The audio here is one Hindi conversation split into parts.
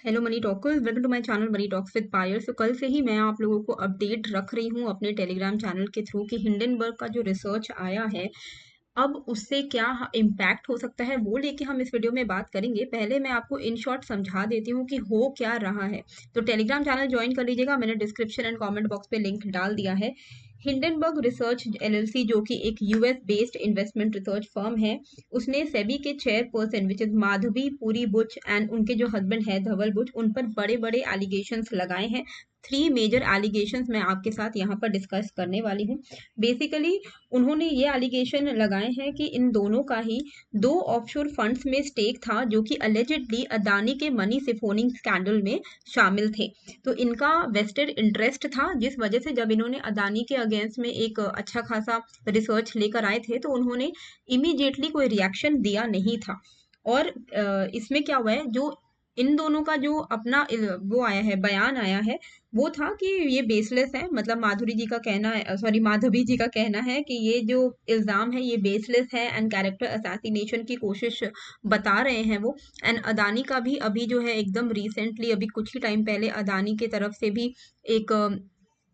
Hello money talkers, welcome to my channel money talks with Payal. So कल से ही मैं आप लोगों को अपडेट रख रही हूँ अपने टेलीग्राम चैनल के थ्रू कि हिंडनबर्ग का जो रिसर्च आया है अब उससे क्या इम्पैक्ट हो सकता है वो लेके हम इस वीडियो में बात करेंगे। पहले मैं आपको इन शॉर्ट समझा देती हूँ कि हो क्या रहा है। तो टेलीग्राम चैनल ज्वाइन कर लीजिएगा, मैंने डिस्क्रिप्शन एंड कमेंट बॉक्स पे लिंक डाल दिया है। हिंडनबर्ग रिसर्च एलएलसी जो कि एक US based investment research firm है, उसने सेबी के chairperson which is Madhabi Puri Buch and उनके जो हस्बैंड है धवल बुच, उन पर बड़े बड़े एलिगेशंस लगाए हैं। 3 मेजर एलिगेशंस मैं आपके साथ यहाँ पर डिस्कस करने वाली हूँ। बेसिकली उन्होंने ये एलिगेशन लगाए हैं कि इन दोनों का ही 2 ऑफशोर फंड्स में स्टेक था जो कि अलेजिडली अदानी के मनी सिफोनिंग स्कैंडल में शामिल थे। तो इनका वेस्टेड इंटरेस्ट था, जिस वजह से जब इन्होंने अदानी के अगेंस्ट में एक अच्छा खासा रिसर्च लेकर आए थे तो उन्होंने इमीडिएटली कोई रिएक्शन दिया नहीं था। और इसमें क्या हुआ है, जो इन दोनों का जो अपना वो आया है, बयान आया है, वो था कि ये बेसलेस है। मतलब माधुरी जी का कहना है, सॉरी माधवी जी का कहना है कि ये जो इल्जाम है ये बेसलेस है एंड कैरेक्टर असैसिनेशन की कोशिश बता रहे हैं वो। एंड अदानी का भी अभी जो है एकदम रिसेंटली, अभी कुछ ही टाइम पहले अदानी की तरफ से भी एक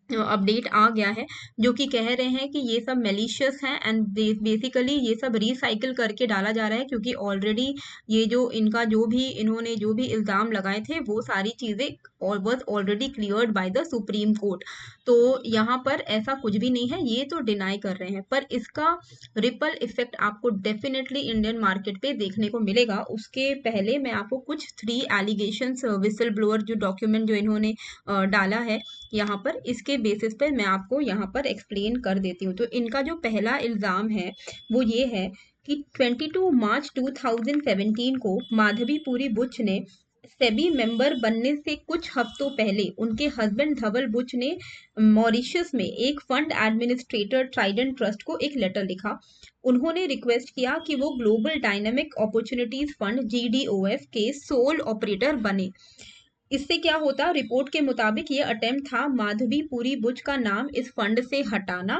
अपडेट आ गया है जो कि कह रहे हैं कि ये सब मेलिशियस हैं एंड बेसिकली ये सब रिसाइकिल करके डाला जा रहा है, क्योंकि ऑलरेडी ये जो इनका जो भी इन्होंने जो भी इल्जाम लगाए थे वो सारी चीजें was already cleared by the supreme court. तो यहाँ पर ऐसा कुछ भी नहीं है, ये तो डिनाई कर रहे हैं, पर इसका रिपल इफेक्ट आपको डेफिनेटली इंडियन मार्केट पे देखने को मिलेगा। उसके पहले मैं आपको कुछ 3 एलिगेशंस, विसल ब्लोअर जो डॉक्यूमेंट जो इन्होंने डाला है यहाँ पर, इसके बेसिस पर मैं आपको यहाँ पर एक्सप्लेन कर देती हूँ। तो इनका जो पहला इल्ज़ाम है वो ये है कि 22 मार्च 2017 को माधवी पुरी बुच ने सेबी मेंबर बनने से कुछ हफ्तों पहले उनके हस्बैंड धवल बुच ने मॉरिशस में एक फंड एडमिनिस्ट्रेटर ट्राइडेंट ट्रस्ट को एक लेटर लिखा। उन्होंने रिक्वेस्ट किया कि वो ग्लोबल डायनामिक अपॉर्चुनिटीज फंड जीडीओएफ के सोल ऑपरेटर बने। इससे क्या होता, रिपोर्ट के मुताबिक ये अटेम्प्ट था माधवी पुरी बुच का नाम इस फंड से हटाना,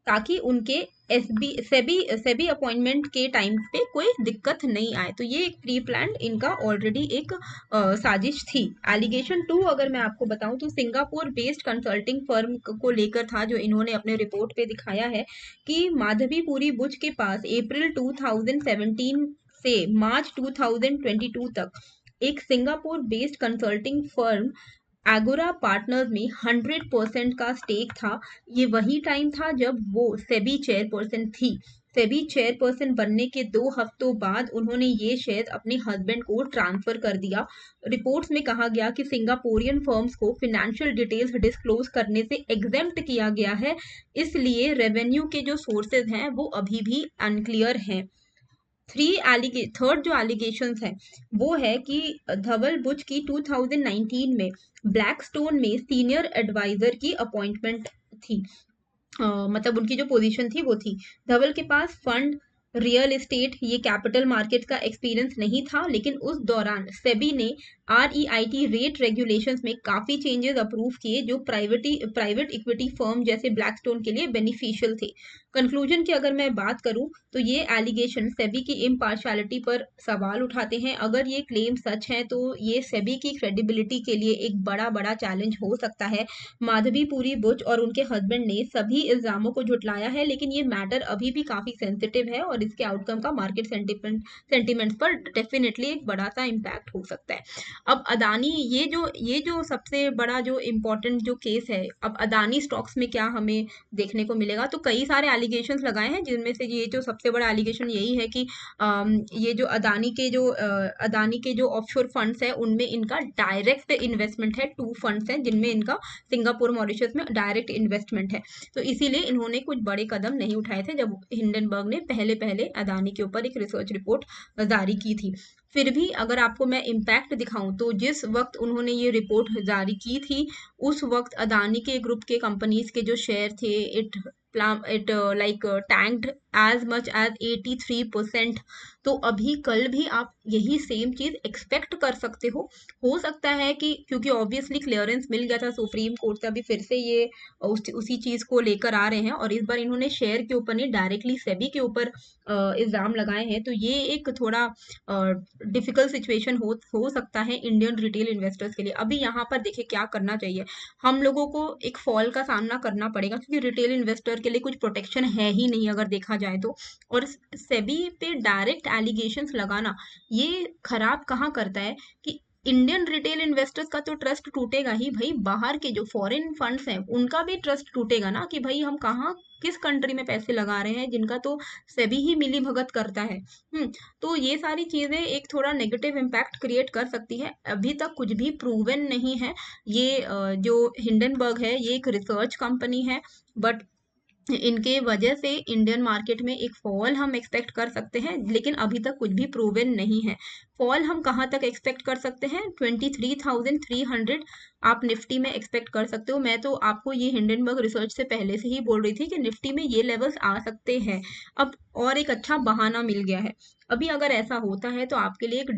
ताकि उनके एसबी सेबी सेबी अपॉइंटमेंट के टाइम पे कोई दिक्कत नहीं आए। तो ये एक प्री प्लान इनका ऑलरेडी एक साजिश थी। एलिगेशन 2 अगर मैं आपको बताऊं तो सिंगापुर बेस्ड कंसल्टिंग फर्म को लेकर था, जो इन्होंने अपने रिपोर्ट पे दिखाया है कि माधवी पुरी बुच के पास अप्रैल 2017 से मार्च 2022 तक एक Singapore based consulting firm agora partners में 100% का स्टेक था। ये वही टाइम था जब वो सेबी चेयरपर्सन थी। सेबी चेयरपर्सन बनने के 2 हफ्तों बाद उन्होंने ये शेयर अपने हस्बैंड को ट्रांसफर कर दिया। रिपोर्ट्स में कहा गया कि सिंगापुरियन फर्म्स को फिनेंशियल डिटेल्स डिस्क्लोज करने से एग्जेम्प्ट किया गया है, इसलिए रेवेन्यू के जो सोर्सेज हैं वो अभी भी अनक्लियर हैं। थर्ड जो एलिगेशंस है वो है कि धवल बुच की 2019 में ब्लैकस्टोन में सीनियर एडवाइजर की अपॉइंटमेंट थी। मतलब उनकी जो पोजीशन थी वो थी। धवल के पास फंड, रियल एस्टेट, ये कैपिटल मार्केट का एक्सपीरियंस नहीं था, लेकिन उस दौरान सेबी ने आरईआईटी रेट रेगुलेशंस में काफी चेंजेस अप्रूव किए जो प्राइवेट इक्विटी फर्म जैसे ब्लैकस्टोन के लिए बेनिफिशियल थे। कंक्लूजन की अगर मैं बात करूं तो ये एलिगेशन सेबी की इम्पार्शियलिटी पर सवाल उठाते हैं। अगर ये क्लेम सच है तो ये सेबी की क्रेडिबिलिटी के लिए एक बड़ा बड़ा चैलेंज हो सकता है। माधवी पुरी बुच और उनके हस्बैंड ने सभी इल्जामों को झुटलाया है, लेकिन ये मैटर अभी भी काफी सेंसिटिव है और इसके आउटकम का मार्केट सेंटिमेंट्स पर डेफिनेटली एक बड़ा सा इम्पैक्ट हो सकता है। अब अदानी, ये जो सबसे बड़ा जो इम्पोर्टेंट जो केस है, अब अदानी स्टॉक्स में क्या हमें देखने को मिलेगा। तो कई सारे एलिगेशंस लगाए हैं, जिनमें से ये जो सबसे बड़ा एलिगेशन यही है कि ये जो अदानी के जो ऑफशोर फंड्स है उनमें इनका डायरेक्ट इन्वेस्टमेंट है। 2 फंड्स हैं जिनमें इनका सिंगापुर मॉरिशस में डायरेक्ट इन्वेस्टमेंट है। तो इसीलिए इन्होंने कुछ बड़े कदम नहीं उठाए थे जब हिंडनबर्ग ने पहले पहले अदानी के ऊपर एक रिसर्च रिपोर्ट जारी की थी। फिर भी अगर आपको मैं इम्पैक्ट दिखाऊं तो जिस वक्त उन्होंने ये रिपोर्ट जारी की थी उस वक्त अदानी के ग्रुप के कंपनीज के जो शेयर थे, it like tanked as much as 83%। तो अभी कल भी आप यही सेम चीज एक्सपेक्ट कर सकते हो सकता है कि क्योंकि ऑब्वियसली क्लियरेंस मिल गया था सुप्रीम कोर्ट से, अभी फिर से ये उसी चीज को लेकर आ रहे हैं और इस बार इन्होंने शेयर के ऊपर नहीं, डायरेक्टली सेबी के ऊपर इल्जाम लगाए हैं। तो ये एक थोड़ा डिफिकल्ट सिचुएशन हो सकता है इंडियन रिटेल इन्वेस्टर्स के लिए। अभी यहाँ पर देखिए क्या करना चाहिए, हम लोगों को एक फॉल का सामना करना पड़ेगा क्योंकि रिटेल इन्वेस्टर के लिए कुछ प्रोटेक्शन है ही नहीं अगर देखा जाए तो। और सेबी पे डायरेक्ट एलिगेशंस लगाना ये खराब कहाँ करता है कि इंडियन रिटेल इन्वेस्टर्स का तो ट्रस्ट टूटेगा ही भाई, बाहर के जो फॉरेन फंड्स हैं उनका भी ट्रस्ट टूटेगा ना कि भाई हम कहाँ किस कंट्री में पैसे लगा रहे हैं जिनका तो सेबी ही मिली भगत करता है। तो ये सारी चीजें एक थोड़ा नेगेटिव इम्पैक्ट क्रिएट कर सकती है। अभी तक कुछ भी प्रूवन नहीं है। ये जो हिंडनबर्ग है ये एक रिसर्च कंपनी है, बट इनके वजह से इंडियन मार्केट में एक फॉल हम एक्सपेक्ट कर सकते हैं, लेकिन अभी तक कुछ भी प्रूवन नहीं है। फॉल हम कहाँ तक एक्सपेक्ट कर सकते हैं, 23,300 आप निफ्टी में एक्सपेक्ट कर सकते हो। मैं तो आपको ये हिंडनबर्ग रिसर्च से पहले से ही बोल रही थी कि निफ्टी में ये लेवल्स आ सकते हैं। अब और एक अच्छा बहाना मिल गया है। अभी अगर ऐसा होता है तो आपके लिए एक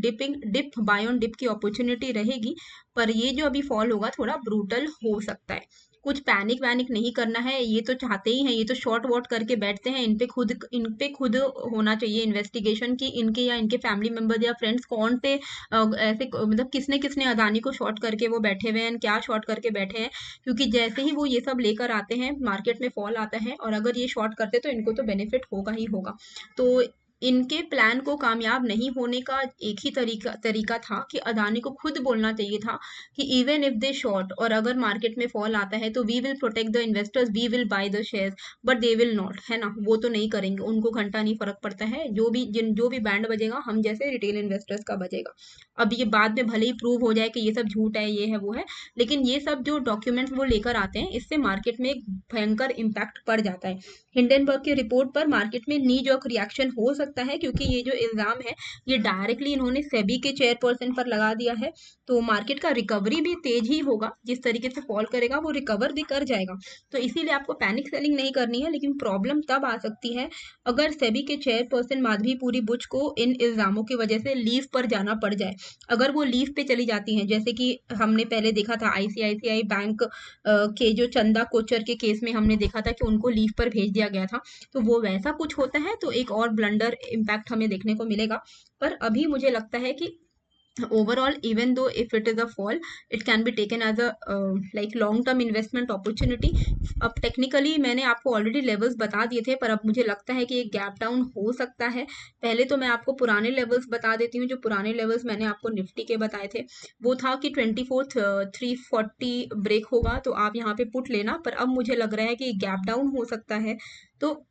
डिप बाय ऑन डिप की अपॉर्चुनिटी रहेगी, पर ये जो अभी फॉल होगा थोड़ा ब्रूटल हो सकता है। कुछ पैनिक वैनिक नहीं करना है, ये तो चाहते ही हैं, ये तो शॉर्ट वॉट करके बैठते हैं। इन पे खुद होना चाहिए इन्वेस्टिगेशन कि इनके या इनके फैमिली मेंबर या फ्रेंड्स कौन से मतलब किसने किसने अदानी को शॉर्ट करके वो बैठे हुए हैं, क्या शॉर्ट करके बैठे हैं। क्योंकि जैसे ही वो ये सब लेकर आते हैं मार्केट में फॉल आता है, और अगर ये शॉर्ट करते तो इनको तो बेनिफिट होगा ही होगा। तो इनके प्लान को कामयाब नहीं होने का एक ही तरीका था कि अदानी को खुद बोलना चाहिए था कि इवन इफ दे शॉर्ट और अगर मार्केट में फॉल आता है तो we will protect the investors, we will buy the shares, but they will not, है ना। वो तो नहीं करेंगे, उनको घंटा नहीं फर्क पड़ता है, जो भी बैंड बजेगा हम जैसे रिटेल इन्वेस्टर्स का बजेगा। अब ये बाद में भले ही प्रूव हो जाए कि ये सब झूठ है, ये है वो है, लेकिन ये सब जो डॉक्यूमेंट्स वो लेकर आते हैं इससे मार्केट में एक भयंकर इम्पैक्ट पड़ जाता है। हिंडनबर्ग की रिपोर्ट पर मार्केट में नी जॉक रिएक्शन हो सकता है क्योंकि ये जो इल्जाम है ये डायरेक्टली इन्होंने सेबी के चेयरपर्सन पर लगा दिया है। तो मार्केट का रिकवरी भी तेज ही होगा, जिस तरीके से फॉल करेगा वो रिकवर भी कर जाएगा। तो इसीलिए आपको पैनिक सेलिंग नहीं करनी है, लेकिन प्रॉब्लम तब आ सकती है अगर सेबी के चेयरपर्सन माधवीपुरी बुच को इन इल्जामों की वजह से लीव पर जाना पड़ जाए। अगर वो लीव पे चली जाती हैं, जैसे कि हमने पहले देखा था आईसीआईसीआई बैंक के जो चंदा कोचर के केस में हमने देखा था कि उनको लीव पर भेज दिया गया था। तो वो वैसा कुछ होता है तो एक और ब्लंडर इम्पैक्ट हमें देखने को मिलेगा। पर अभी मुझे लगता है कि overall, even though if it is a fall, it can be taken as a like long term investment opportunity. अब टेक्निकली मैंने आपको ऑलरेडी लेवल्स बता दिए थे, पर अब मुझे लगता है कि एक गैप डाउन हो सकता है। पहले तो मैं आपको पुराने लेवल्स बता देती हूँ। जो पुराने लेवल्स मैंने आपको निफ्टी के बताए थे वो था कि 24,340 ब्रेक होगा, तो आप यहाँ पे पुट लेना। पर अब मुझे लग रहा है कि गैप डाउन हो सकता है। तो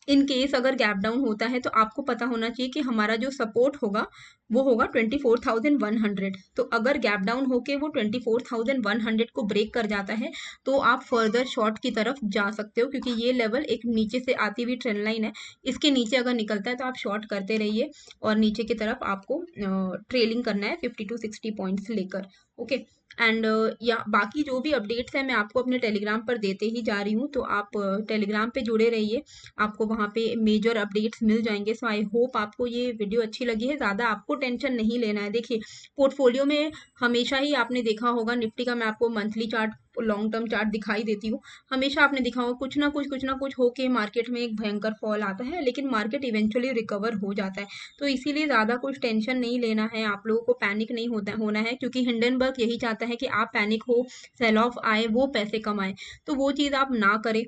इन केस अगर गैप डाउन होता है तो आपको पता होना चाहिए कि हमारा जो सपोर्ट होगा वो होगा 24,100। तो अगर गैप डाउन होके वो 24,100 को ब्रेक कर जाता है तो आप फर्दर शॉर्ट की तरफ जा सकते हो, क्योंकि ये लेवल एक नीचे से आती हुई ट्रेंड लाइन है। इसके नीचे अगर निकलता है तो आप शॉर्ट करते रहिए और नीचे की तरफ आपको ट्रेलिंग करना है 50 to 60 पॉइंट्स लेकर। ओके। एंड या बाकी जो भी अपडेट्स हैं मैं आपको अपने टेलीग्राम पर देते ही जा रही हूँ, तो आप टेलीग्राम पे जुड़े रहिए, आपको वहाँ पे मेजर अपडेट्स मिल जाएंगे। सो आई होप आपको ये वीडियो अच्छी लगी है। ज़्यादा आपको टेंशन नहीं लेना है। देखिए पोर्टफोलियो में हमेशा ही आपने देखा होगा, निफ्टी का मैं आपको monthly chart, long term chart दिखाई देती हूँ, हमेशा आपने देखा होगा कुछ ना कुछ होके मार्केट में एक भयंकर फॉल आता है, लेकिन मार्केट इवेंचुअली रिकवर हो जाता है। तो इसीलिए ज़्यादा कुछ टेंशन नहीं लेना है, आप लोगों को पैनिक नहीं होना है, क्योंकि हिंडनबर्ग यही चाहता है कि आप पैनिक हो, सेल ऑफ आए, वो पैसे कमाए। तो वो चीज़ आप ना करें।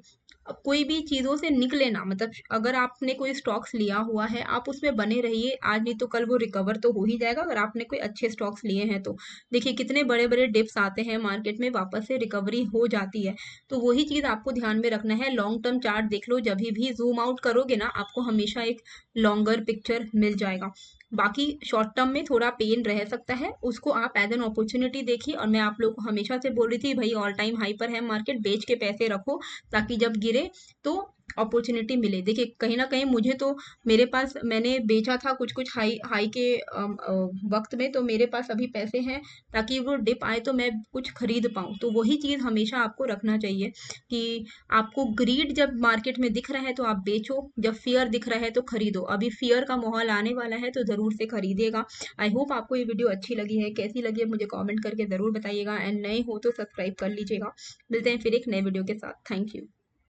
अब कोई भी चीज़ों से निकले ना, मतलब अगर आपने कोई स्टॉक्स लिया हुआ है आप उसमें बने रहिए, आज नहीं तो कल वो रिकवर तो हो ही जाएगा अगर आपने कोई अच्छे स्टॉक्स लिए हैं तो। देखिए कितने बड़े बड़े डिप्स आते हैं मार्केट में, वापस से रिकवरी हो जाती है। तो वही चीज़ आपको ध्यान में रखना है। लॉन्ग टर्म चार्ट देख लो, जब भी जूम आउट करोगे ना आपको हमेशा एक लॉन्गर पिक्चर मिल जाएगा। बाकी शॉर्ट टर्म में थोड़ा पेन रह सकता है, उसको आप एज एन अपॉर्चुनिटी देखिए। और मैं आप लोग को हमेशा से बोल रही थी भाई ऑल टाइम हाई पर है मार्केट, बेच के पैसे रखो ताकि जब गिरे तो अपॉर्चुनिटी मिले। देखिए कहीं ना कहीं मुझे तो, मेरे पास मैंने बेचा था कुछ कुछ हाई हाई के वक्त में, तो मेरे पास अभी पैसे हैं ताकि वो डिप आए तो मैं कुछ खरीद पाऊँ। तो वही चीज़ हमेशा आपको रखना चाहिए कि आपको ग्रीड जब मार्केट में दिख रहा है तो आप बेचो, जब फियर दिख रहा है तो खरीदो। अभी फियर का माहौल आने वाला है तो ज़रूर से खरीदिएगा। आई होप आपको ये वीडियो अच्छी लगी है, कैसी लगी है मुझे कमेंट करके ज़रूर बताइएगा, एंड नए हो तो सब्सक्राइब कर लीजिएगा। मिलते हैं फिर एक नए वीडियो के साथ। Thank you.